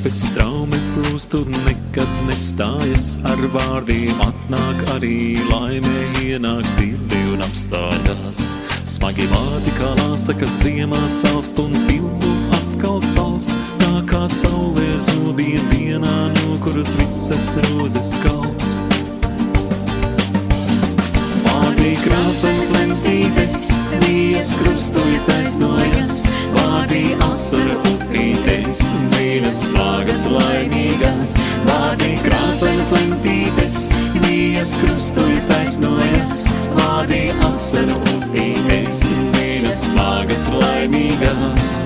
upes straume plūst un nekad nestājas, ar vārdiem atnāk arī laime, ienāk sirdī un apstājās. Smagi vārdi kā lāsta, kas ziemā salst un pildot atkal salst, tā kā saulē zobiem dienā, no kuras visas rozes kalst. Vārdi krāsas lentītes, Dievs krustojas taisnojas, vārdi asaru upītes, dzīves smagas laimīgas. Vārdi krāsas lentītes, Dievs krustojas taisnojas, vārdi asaru upītes, dzīves smagas laimīgas.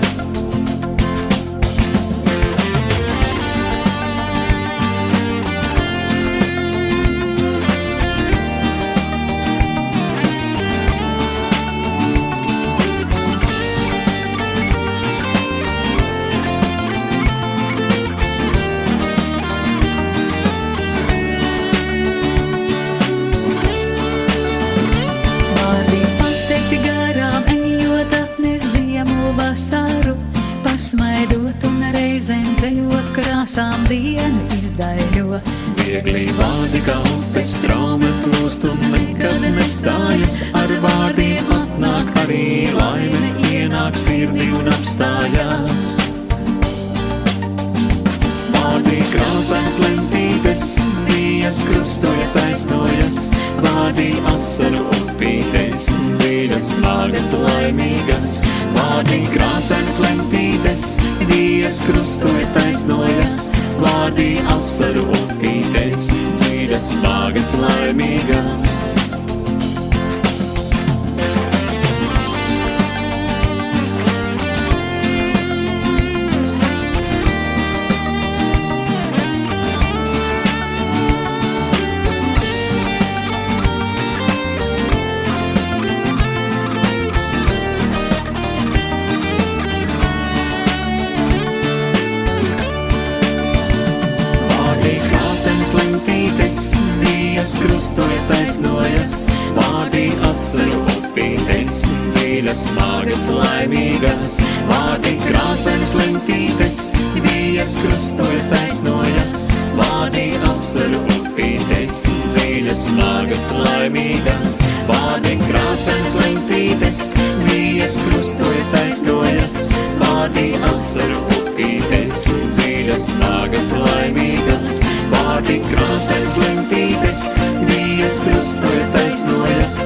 Pasmaidot un reizēm ceļot, krāsām dienu izdaļo. Viegli vārdi kā upes straume plūst un nekad nestājas, ar vārdiem atnāk arī laime, ienāk sirdī un apstājās. Vārdi krāsainas lentītes, Dievs krustojas taisnojas, vārdi asaru upītes, dzīves smagas laimīgas. Vārdi krāsainas lentītes, Dievs krustojas taisnojas, vārdi asaru upītes, dzīves smagas laimīgas. Lentītes, Dievs krustojas taisnojas, vārdi asaru upītes, dzīves smagas laimīgas. Vārdi krāsainas lentītes, Dievs krustojas taisnojas, vārdi asaru upītes, dzīves smagas laimīgas. Vārdi krāsainas lentītes, Dievs krustojas taisnojas, vārdi asaru upītes, dzīves smagas laimīgas. Vārdi krāsainas lentītes, Dievs krustojas taisnojas,